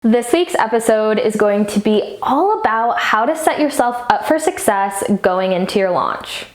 This week's episode is going to be all about how to set yourself up for success going into your launch.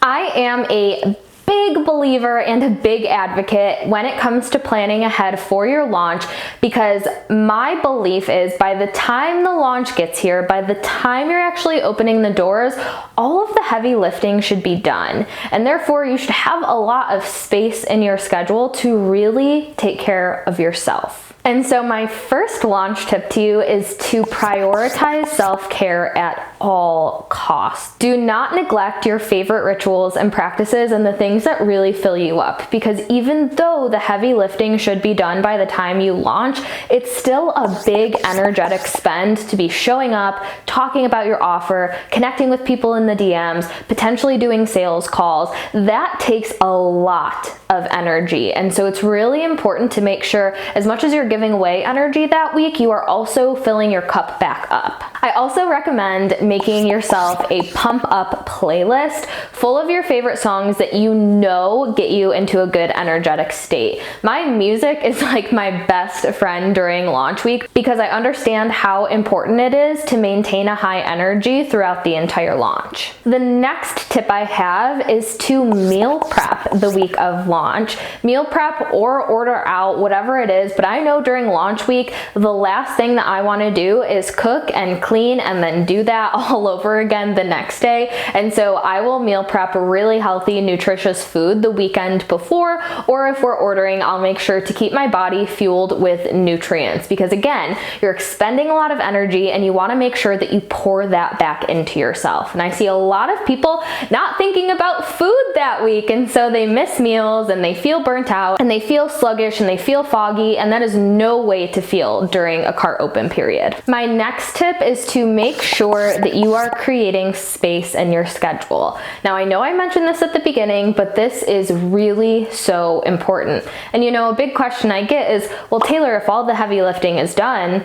I am a big believer and a big advocate when it comes to planning ahead for your launch, because my belief is by the time the launch gets here, by the time you're actually opening the doors, all of the heavy lifting should be done. And therefore you should have a lot of space in your schedule to really take care of yourself. And so my first launch tip to you is to prioritize self-care at all costs. Do not neglect your favorite rituals and practices and the things that really fill you up, because even though the heavy lifting should be done by the time you launch, it's still a big energetic spend to be showing up, talking about your offer, connecting with people in the DMs, potentially doing sales calls. That takes a lot of energy. And so it's really important to make sure, as much as you're giving away energy that week, you are also filling your cup back up. I also recommend making yourself a pump up playlist full of your favorite songs that you know get you into a good energetic state. My music is like my best friend during launch week because I understand how important it is to maintain a high energy throughout the entire launch. The next tip I have is to meal prep the week of launch. Meal prep or order out, whatever it is, but I know during launch week, the last thing that I want to do is cook and clean and then do that all over again the next day. And so I will meal prep really healthy, nutritious food the weekend before, or if we're ordering, I'll make sure to keep my body fueled with nutrients, because again, you're expending a lot of energy and you want to make sure that you pour that back into yourself. And I see a lot of people not thinking about food that week, and so they miss meals and they feel burnt out and they feel sluggish and they feel foggy, and that is no way to feel during a cart open period. My next tip is to make sure that you are creating space in your schedule. Now, I know I mentioned this at the beginning, but this is really so important. And a big question I get is, well, Taylor, if all the heavy lifting is done,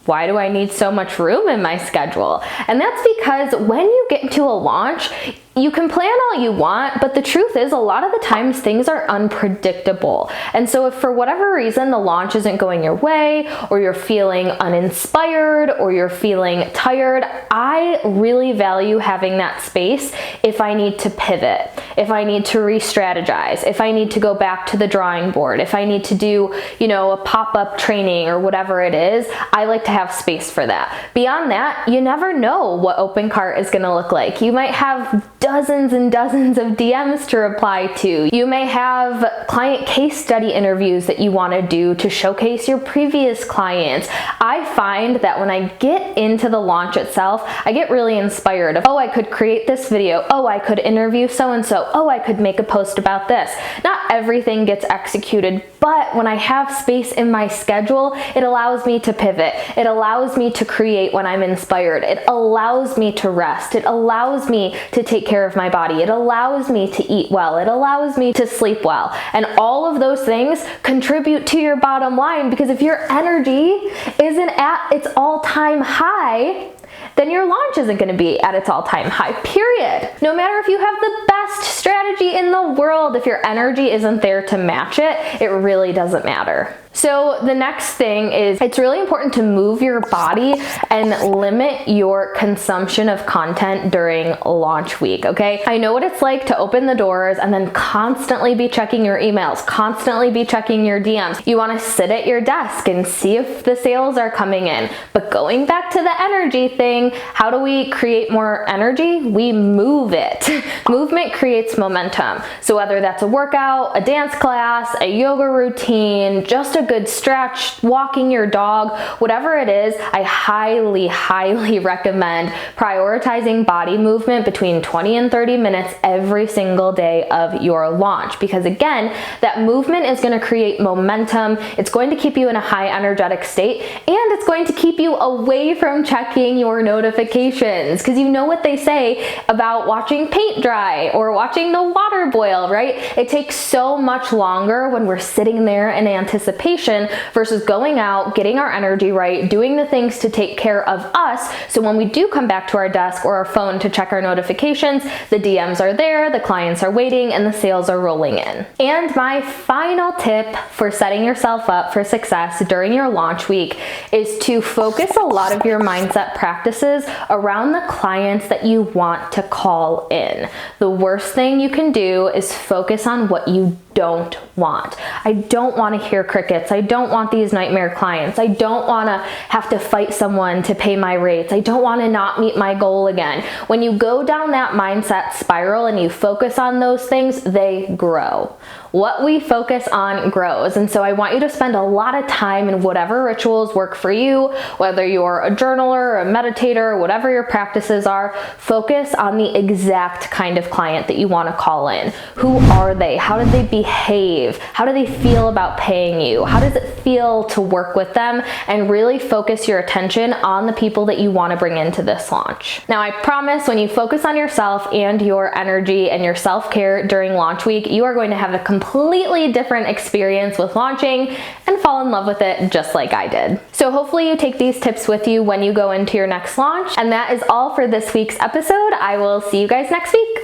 why do I need so much room in my schedule? And that's because when you get into a launch, you can plan all you want, but the truth is a lot of the times things are unpredictable. And so if for whatever reason the launch isn't going your way, or you're feeling uninspired, or you're feeling tired, I really value having that space if I need to pivot, if I need to re-strategize, if I need to go back to the drawing board, if I need to do, a pop-up training or whatever it is. I like to have space for that. Beyond that, you never know what open cart is gonna look like. You might have dozens and dozens of DMs to reply to. You may have client case study interviews that you want to do to showcase your previous clients. I find that when I get into the launch itself, I get really inspired of, oh, I could create this video. Oh, I could interview so-and-so. Oh, I could make a post about this. Not everything gets executed, but when I have space in my schedule, it allows me to pivot. It allows me to create when I'm inspired. It allows me to rest. It allows me to take care of my body. It allows me to eat well. It allows me to sleep well. And all of those things contribute to your bottom line, because if your energy isn't at its all-time high, then your launch isn't going to be at its all-time high, period. No matter if you have the best strategy in the world, if your energy isn't there to match it, it really doesn't matter. So the next thing is, it's really important to move your body and limit your consumption of content during launch week, okay? I know what it's like to open the doors and then constantly be checking your emails, constantly be checking your DMs. You want to sit at your desk and see if the sales are coming in. But going back to the energy thing, how do we create more energy? We move it. Movement creates momentum. So whether that's a workout, a dance class, a yoga routine, just a good stretch, walking your dog, whatever it is, I highly recommend prioritizing body movement between 20 and 30 minutes every single day of your launch, because again, that movement is going to create momentum. It's going to keep you in a high energetic state, and it's going to keep you away from checking your notifications, because you know what they say about watching paint dry or watching the water boil, right? It takes so much longer when we're sitting there in anticipation vacation versus going out, getting our energy right, doing the things to take care of us. So when we do come back to our desk or our phone to check our notifications, the DMs are there, the clients are waiting, and the sales are rolling in. And my final tip for setting yourself up for success during your launch week is to focus a lot of your mindset practices around the clients that you want to call in. The worst thing you can do is focus on what you don't want. I don't want to hear crickets. I don't want these nightmare clients. I don't want to have to fight someone to pay my rates. I don't want to not meet my goal again. When you go down that mindset spiral and you focus on those things, they grow. What we focus on grows. And so I want you to spend a lot of time in whatever rituals work for you, whether you're a journaler, a meditator, whatever your practices are, focus on the exact kind of client that you want to call in. Who are they? How did they behave? How do they feel about paying you? How does it feel to work with them? And really focus your attention on the people that you want to bring into this launch. Now, I promise when you focus on yourself and your energy and your self-care during launch week, you are going to have a completely different experience with launching and fall in love with it just like I did. So hopefully you take these tips with you when you go into your next launch. And that is all for this week's episode. I will see you guys next week.